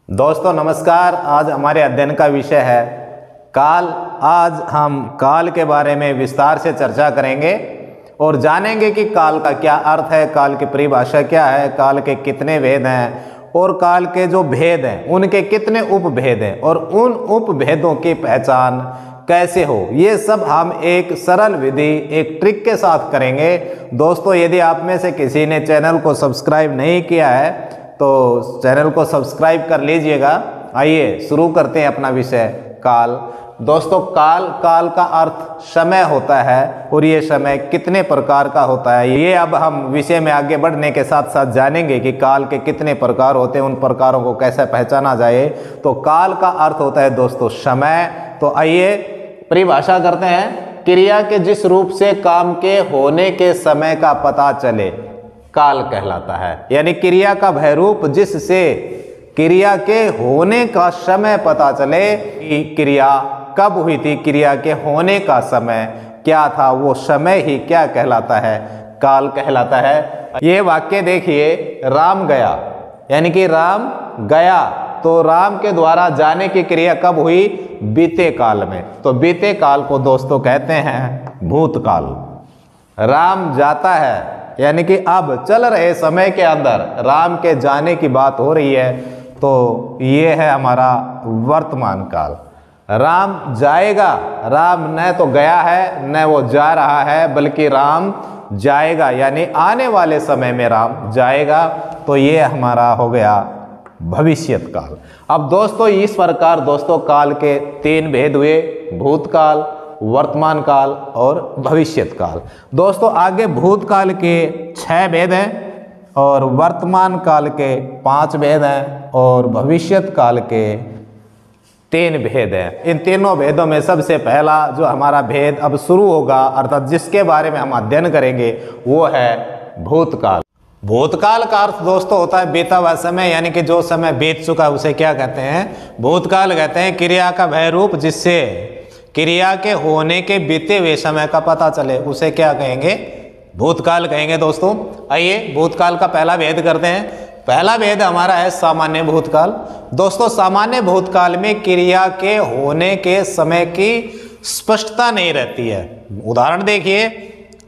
दोस्तों नमस्कार। आज हमारे अध्ययन का विषय है काल। आज हम काल के बारे में विस्तार से चर्चा करेंगे और जानेंगे कि काल का क्या अर्थ है, काल की परिभाषा क्या है, काल के कितने भेद हैं और काल के जो भेद हैं उनके कितने उपभेद हैं और उन उपभेदों की पहचान कैसे हो। ये सब हम एक सरल विधि, एक ट्रिक के साथ करेंगे। दोस्तों यदि आप में से किसी ने चैनल को सब्सक्राइब नहीं किया है तो चैनल को सब्सक्राइब कर लीजिएगा। आइए शुरू करते हैं अपना विषय काल। दोस्तों काल का अर्थ समय होता है और ये समय कितने प्रकार का होता है ये अब हम विषय में आगे बढ़ने के साथ साथ जानेंगे कि काल के कितने प्रकार होते हैं, उन प्रकारों को कैसे पहचाना जाए। तो काल का अर्थ होता है दोस्तों समय। तो आइए परिभाषा करते हैं। क्रिया के जिस रूप से काम के होने के समय का पता चले काल कहलाता है। यानी क्रिया का वह रूप जिससे क्रिया के होने का समय पता चले कि क्रिया कब हुई थी, क्रिया के होने का समय क्या था, वो समय ही क्या कहलाता है, काल कहलाता है। ये वाक्य देखिए, राम गया, यानी कि राम गया तो राम के द्वारा जाने की क्रिया कब हुई, बीते काल में। तो बीते काल को दोस्तों कहते हैं भूतकाल। राम जाता है यानी कि अब चल रहे समय के अंदर राम के जाने की बात हो रही है, तो ये है हमारा वर्तमान काल। राम जाएगा, राम न तो गया है न वो जा रहा है, बल्कि राम जाएगा यानी आने वाले समय में राम जाएगा। तो ये हमारा हो गया भविष्यत काल। अब दोस्तों इस प्रकार दोस्तों काल के तीन भेद हुए, भूतकाल, वर्तमान काल और भविष्यत काल। दोस्तों आगे भूतकाल के 6 भेद हैं और वर्तमान काल के 5 भेद हैं और भविष्यत काल के 3 भेद हैं। इन तीनों भेदों में सबसे पहला जो हमारा भेद अब शुरू होगा, अर्थात जिसके बारे में हम अध्ययन करेंगे, वो है भूतकाल। भूतकाल का अर्थ दोस्तों होता है बीता हुआ समय, यानी कि जो समय बीत चुका उसे क्या कहते हैं, भूतकाल कहते हैं। क्रिया का वह रूप जिससे क्रिया के होने के बीते हुए समय का पता चले उसे क्या कहेंगे, भूतकाल कहेंगे। दोस्तों आइए भूतकाल का पहला भेद करते हैं। पहला भेद हमारा है सामान्य भूतकाल। दोस्तों सामान्य भूतकाल में क्रिया के होने के समय की स्पष्टता नहीं रहती है। उदाहरण देखिए,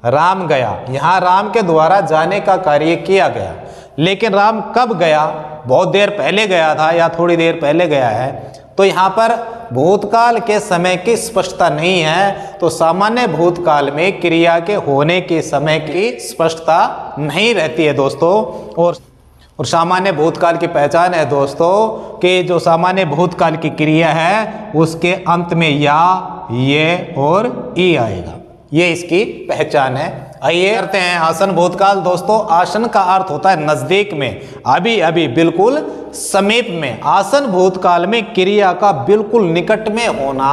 राम गया, यहाँ राम के द्वारा जाने का कार्य किया गया, लेकिन राम कब गया, बहुत देर पहले गया था या थोड़ी देर पहले गया है, तो यहाँ पर भूतकाल के समय की स्पष्टता नहीं है। तो सामान्य भूतकाल में क्रिया के होने के समय की स्पष्टता नहीं रहती है दोस्तों। और सामान्य भूतकाल की पहचान है दोस्तों कि जो सामान्य भूतकाल की क्रिया है उसके अंत में या, ये और ई आएगा, ये इसकी पहचान है। आइए करते हैं आसन भूतकाल। दोस्तों आसन का अर्थ होता है नजदीक में, अभी अभी, बिल्कुल समीप में। आसन भूतकाल में क्रिया का बिल्कुल निकट में होना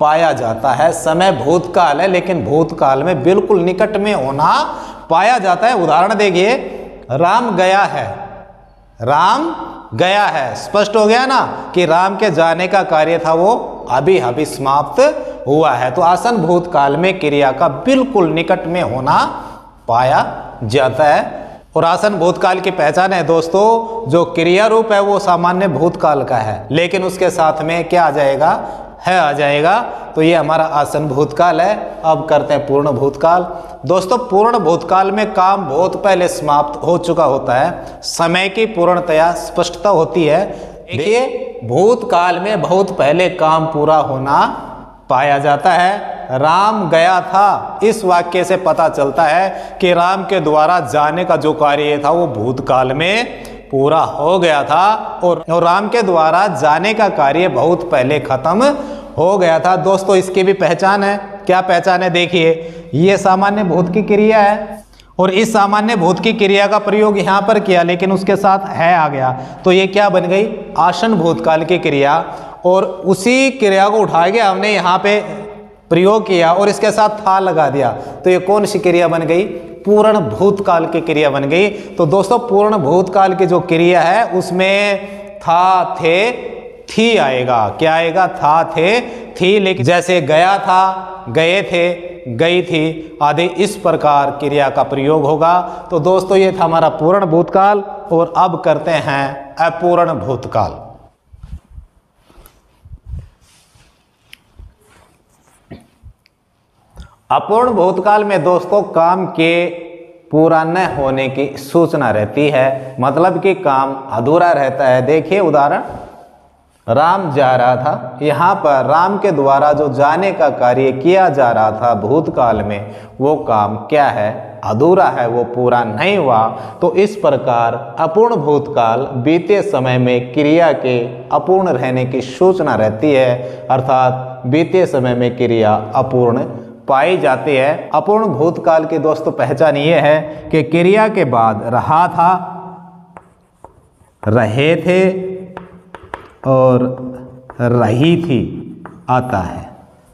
पाया जाता है। समय भूतकाल है लेकिन भूतकाल में बिल्कुल निकट में होना पाया जाता है। उदाहरण देखिए, राम गया है, राम गया है, स्पष्ट हो गया ना कि राम के जाने का कार्य था वो अभी अभी समाप्त हुआ है। तो आसन भूतकाल में क्रिया का बिल्कुल निकट में होना पाया जाता है। और आसन भूतकाल की पहचान है दोस्तों, जो क्रिया रूप है वो सामान्य भूतकाल का है, लेकिन उसके साथ में क्या आ जाएगा, है आ जाएगा। तो ये हमारा आसन भूतकाल है। अब करते हैं पूर्ण भूतकाल। दोस्तों पूर्ण भूतकाल में काम बहुत पहले समाप्त हो चुका होता है, समय की पूर्णतया स्पष्टता होती है। देखिए भूतकाल में बहुत पहले काम पूरा होना पाया जाता है। राम गया था, इस वाक्य से पता चलता है कि राम के द्वारा जाने का जो कार्य था वो भूतकाल में पूरा हो गया था और राम के द्वारा जाने का कार्य बहुत पहले खत्म हो गया था। दोस्तों इसकी भी पहचान है। क्या पहचान है, देखिए ये सामान्य भूत की क्रिया है और इस सामान्य भूत की क्रिया का प्रयोग यहाँ पर किया, लेकिन उसके साथ है आ गया, तो ये क्या बन गई, आसन भूतकाल की क्रिया। और उसी क्रिया को उठा के हमने यहाँ पे प्रयोग किया और इसके साथ था लगा दिया, तो ये कौन सी क्रिया बन गई, पूर्ण भूतकाल की क्रिया बन गई। तो दोस्तों पूर्ण भूतकाल की जो क्रिया है उसमें था, थे, थी आएगा। क्या आएगा, था, थे, थी। लेकिन जैसे गया था, गए थे, गई थी आदि, इस प्रकार क्रिया का प्रयोग होगा। तो दोस्तों ये था हमारा पूर्ण भूतकाल और अब करते हैं अपूर्ण भूतकाल। अपूर्ण भूतकाल में दोस्तों काम के पूरा न होने की सूचना रहती है, मतलब कि काम अधूरा रहता है। देखिए उदाहरण, राम जा रहा था, यहाँ पर राम के द्वारा जो जाने का कार्य किया जा रहा था भूतकाल में, वो काम क्या है, अधूरा है, वो पूरा नहीं हुआ। तो इस प्रकार अपूर्ण भूतकाल बीते समय में क्रिया के अपूर्ण रहने की सूचना रहती है, अर्थात बीते समय में क्रिया अपूर्ण पाई जाती है। अपूर्ण भूतकाल की दोस्तों पहचान ये है कि क्रिया के बाद रहा था, रहे थे और रही थी आता है,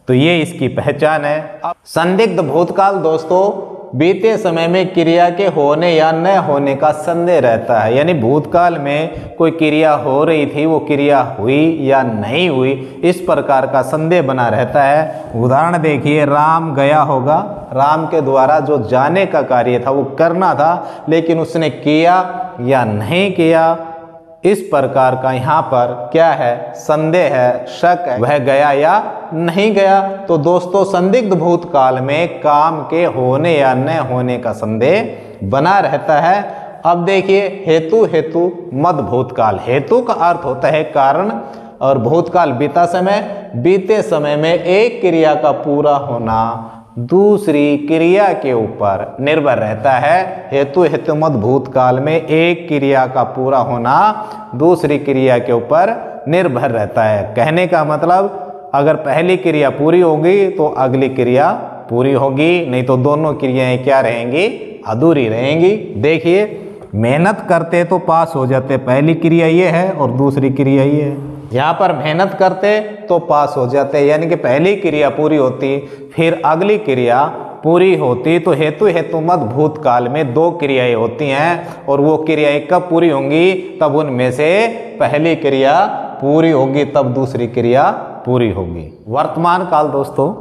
तो ये इसकी पहचान है। संदिग्ध भूतकाल दोस्तों बीते समय में क्रिया के होने या न होने का संदेह रहता है, यानी भूतकाल में कोई क्रिया हो रही थी, वो क्रिया हुई या नहीं हुई, इस प्रकार का संदेह बना रहता है। उदाहरण देखिए, राम गया होगा, राम के द्वारा जो जाने का कार्य था वो करना था, लेकिन उसने किया या नहीं किया, इस प्रकार का यहाँ पर क्या है, संदेह है, शक है, वह गया या नहीं गया। तो दोस्तों संदिग्ध भूतकाल में काम के होने या न होने का संदेह बना रहता है। अब देखिए हेतु मद भूतकाल, हेतु का अर्थ होता है कारण और भूतकाल बीता समय, बीते समय में एक क्रिया का पूरा होना दूसरी क्रिया के ऊपर निर्भर रहता है। हेतु मद भूतकाल में एक क्रिया का पूरा होना दूसरी क्रिया के ऊपर निर्भर रहता है। कहने का मतलब अगर पहली क्रिया पूरी होगी तो अगली क्रिया पूरी होगी, नहीं तो दोनों क्रियाएं क्या रहेंगी, अधूरी रहेंगी। देखिए मेहनत करते तो पास हो जाते, पहली क्रिया ये है और दूसरी क्रिया ये है। यहाँ पर मेहनत करते तो पास हो जाते, यानी कि पहली क्रिया पूरी होती फिर अगली क्रिया पूरी होती। तो हेतु मद भूतकाल में दो क्रियाएं होती हैं और वो क्रियाएं कब पूरी होंगी, तब उनमें से पहली क्रिया पूरी होगी तब दूसरी क्रिया पूरी होगी। वर्तमान काल दोस्तों,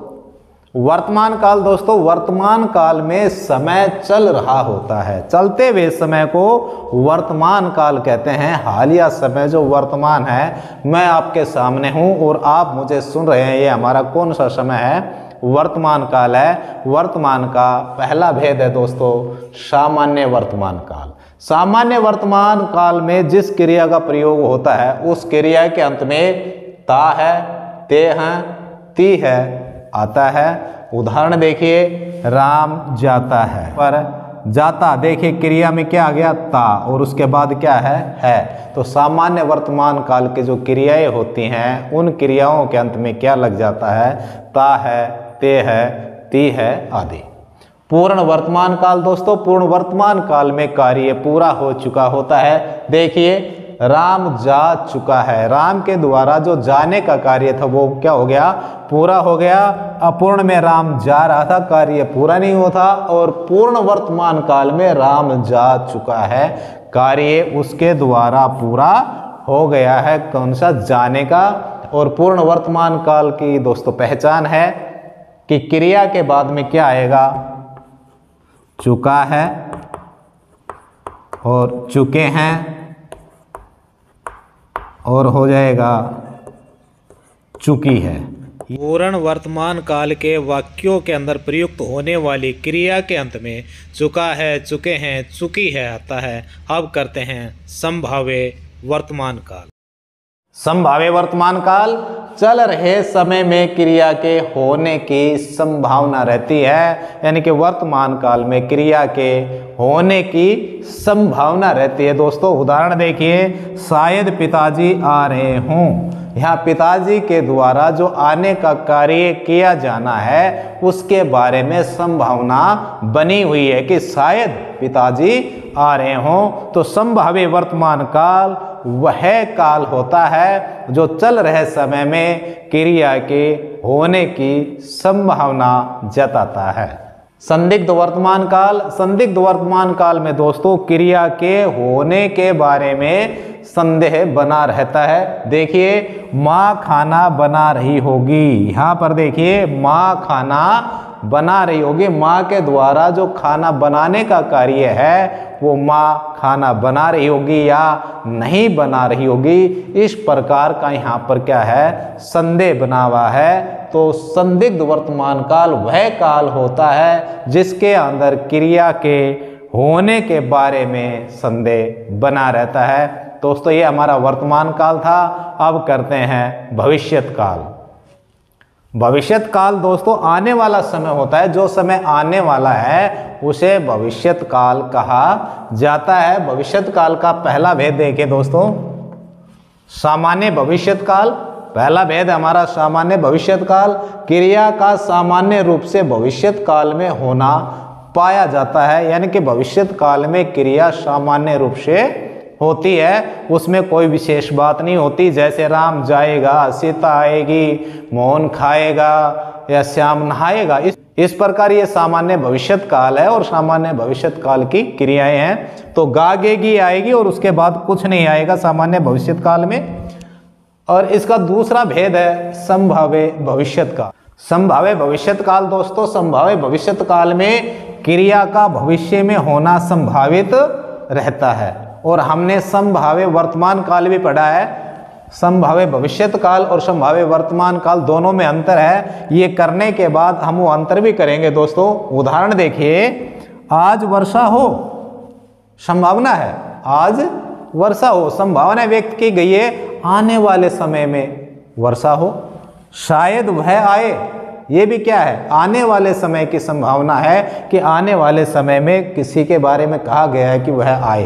वर्तमान काल में समय चल रहा होता है, चलते हुए समय को वर्तमान काल कहते हैं। हालिया समय जो वर्तमान है, मैं आपके सामने हूं और आप मुझे सुन रहे हैं, ये हमारा कौन सा समय है, वर्तमान काल है। वर्तमान का पहला भेद है दोस्तों सामान्य वर्तमान काल। सामान्य वर्तमान काल में जिस क्रिया का प्रयोग होता है उस क्रिया के अंत में ता है, ते हैं, ती है आता है। उदाहरण देखिए, राम जाता है, पर जाता देखिए क्रिया में क्या आ गया, ता, और उसके बाद क्या है। तो सामान्य वर्तमान काल के जो क्रियाएं होती हैं उन क्रियाओं के अंत में क्या लग जाता है, ता है, ते है, ती है आदि। पूर्ण वर्तमान काल दोस्तों, पूर्ण वर्तमान काल में कार्य पूरा हो चुका होता है। देखिए राम जा चुका है, राम के द्वारा जो जाने का कार्य था वो क्या हो गया, पूरा हो गया। अपूर्ण में राम जा रहा था, कार्य पूरा नहीं हुआ था, और पूर्ण वर्तमान काल में राम जा चुका है, कार्य उसके द्वारा पूरा हो गया है। कौन सा, जाने का। और पूर्ण वर्तमान काल की दोस्तों पहचान है कि क्रिया के बाद में क्या आएगा, चुका है और चुके हैं और हो जाएगा चुकी है। पूर्ण वर्तमान काल के वाक्यों के अंदर प्रयुक्त होने वाली क्रिया के अंत में चुका है, चुके हैं, चुकी है आता है। अब करते हैं संभाव्य वर्तमान काल। संभाव्य वर्तमान काल, चल रहे समय में क्रिया के होने की संभावना रहती है, यानी कि वर्तमान काल में क्रिया के होने की संभावना रहती है। दोस्तों उदाहरण देखिए, शायद पिताजी आ रहे हों। यहाँ पिताजी के द्वारा जो आने का कार्य किया जाना है उसके बारे में संभावना बनी हुई है कि शायद पिताजी आ रहे हों। तो संभाव्य वर्तमान काल वह काल होता है जो चल रहे समय में क्रिया के होने की संभावना जताता है। संदिग्ध वर्तमान काल, संदिग्ध वर्तमान काल में दोस्तों क्रिया के होने के बारे में संदेह बना रहता है। देखिए माँ खाना बना रही होगी, यहाँ पर देखिए माँ खाना बना रही होगी, माँ के द्वारा जो खाना बनाने का कार्य है वो माँ खाना बना रही होगी या नहीं बना रही होगी। इस प्रकार का यहाँ पर क्या है, संदेह बना हुआ है। तो संदिग्ध वर्तमान काल वह काल होता है जिसके अंदर क्रिया के होने के बारे में संदेह बना रहता है। दोस्तों ये हमारा वर्तमान काल था। अब करते हैं भविष्यत काल। भविष्यत काल दोस्तों आने वाला समय होता है। जो समय आने वाला है उसे भविष्यत काल कहा जाता है। भविष्यत काल का पहला भेद देखिए दोस्तों, सामान्य भविष्यत काल। पहला भेद हमारा सामान्य भविष्यत काल, क्रिया का सामान्य रूप से भविष्यत काल में होना पाया जाता है, यानी कि भविष्यत काल में क्रिया सामान्य रूप से होती है, उसमें कोई विशेष बात नहीं होती। जैसे राम जाएगा, सीता आएगी, मोहन खाएगा या श्याम नहाएगा, इस प्रकार ये सामान्य भविष्यत काल है और सामान्य भविष्यत काल की क्रियाएं हैं। तो गागेगी आएगी और उसके बाद कुछ नहीं आएगा सामान्य भविष्यत काल में। और इसका दूसरा भेद है संभाव्य भविष्यत काल। संभाव्य भविष्यत काल दोस्तों, संभाव्य भविष्यत काल में क्रिया का भविष्य में होना संभावित रहता है। और हमने संभाव्य वर्तमान काल भी पढ़ा है। संभाव्य भविष्यत काल और संभाव्य वर्तमान काल दोनों में अंतर है। ये करने के बाद हम वो अंतर भी करेंगे दोस्तों। उदाहरण देखिए, आज वर्षा हो, संभावना है आज वर्षा हो, संभावना व्यक्त की गई है आने वाले समय में वर्षा हो। शायद वह आए, ये भी क्या है, आने वाले समय की संभावना है कि आने वाले समय में किसी के बारे में कहा गया है कि वह आए,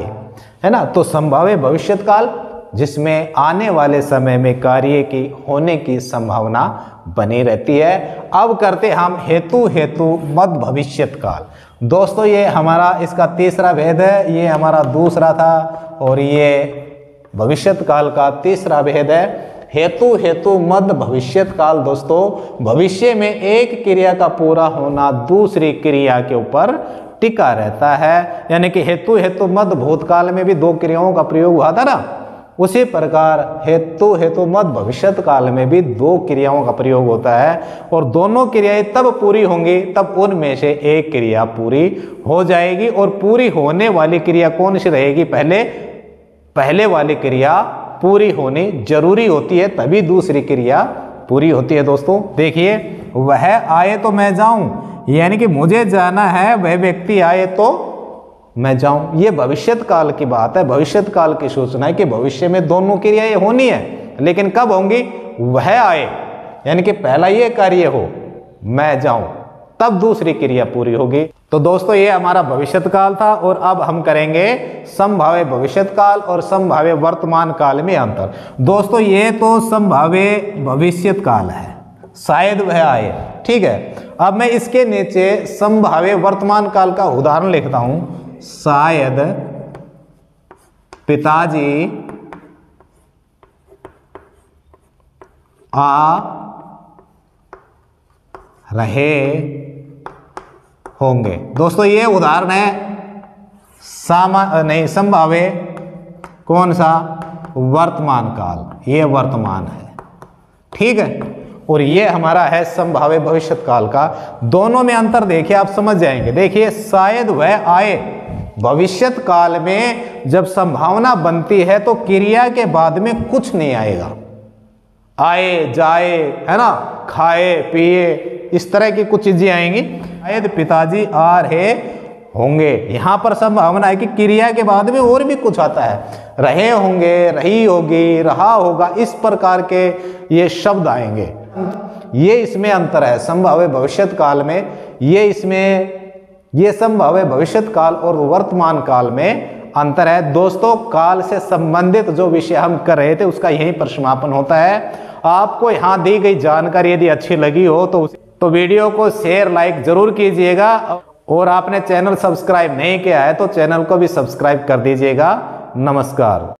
है ना। तो संभाव्य भविष्यत काल जिसमें आने वाले समय में कार्य की होने की संभावना बनी रहती है। अब करते हम हेतु मद भविष्यत काल। दोस्तों ये हमारा इसका तीसरा भेद है, ये हमारा दूसरा था और ये भविष्यत काल का तीसरा भेद है। हेतु मद भविष्यत काल दोस्तों, भविष्य में एक क्रिया का पूरा होना दूसरी क्रिया के ऊपर टिका रहता है। यानी कि हेतु मद भूतकाल में भी दो क्रियाओं का प्रयोग हुआ था ना, उसी प्रकार हेतु मद भविष्यत काल में भी दो क्रियाओं का प्रयोग होता है। और दोनों क्रियाएं तब पूरी होंगी तब उनमें से एक क्रिया पूरी हो जाएगी। और पूरी होने वाली क्रिया कौन सी रहेगी, पहले वाली क्रिया पूरी होनी जरूरी होती है, तभी दूसरी क्रिया पूरी होती है। दोस्तों देखिए, वह आए तो मैं जाऊं, यानी कि मुझे जाना है, वह व्यक्ति आए तो मैं जाऊं। ये भविष्यत काल की बात है, भविष्यत काल की सूचना है कि भविष्य में दोनों क्रियाएं होनी है, लेकिन कब होंगी, वह आए यानी कि पहला ये कार्य हो, मैं जाऊं, तब दूसरी क्रिया पूरी होगी। तो दोस्तों ये हमारा भविष्यत काल था। और अब हम करेंगे संभाव्य भविष्यत काल और संभाव्य वर्तमान काल में अंतर। दोस्तों ये तो संभाव्य भविष्यत काल है, शायद वह आए, ठीक है। अब मैं इसके नीचे संभाव्य वर्तमान काल का उदाहरण लिखता हूं। शायद पिताजी आ रहे होंगे। दोस्तों ये उदाहरण है संभाव्य कौन सा, वर्तमान काल, ये वर्तमान है, ठीक है। और ये हमारा है संभाव्य भविष्यत काल का। दोनों में अंतर देखिए, आप समझ जाएंगे। देखिए, शायद वह आए, भविष्यत काल में जब संभावना बनती है तो क्रिया के बाद में कुछ नहीं आएगा, आए जाए, है ना, खाए पिए, इस तरह की कुछ चीजें आएंगी। शायद पिताजी आ रहे होंगे, यहां पर संभावना है कि क्रिया के बाद में और भी कुछ आता है, रहे होंगे, रही होगी, रहा होगा, इस प्रकार के ये शब्द आएंगे। ये इसमें अंतर है संभाव्य भविष्यत काल में, ये संभाव्य भविष्यत काल और वर्तमान काल में अंतर है। दोस्तों काल से संबंधित जो विषय हम कर रहे थे उसका यहीं पर समापन होता है। आपको यहाँ दी गई जानकारी यदि अच्छी लगी हो तो वीडियो को शेयर लाइक जरूर कीजिएगा। और आपने चैनल सब्सक्राइब नहीं किया है तो चैनल को भी सब्सक्राइब कर दीजिएगा। नमस्कार।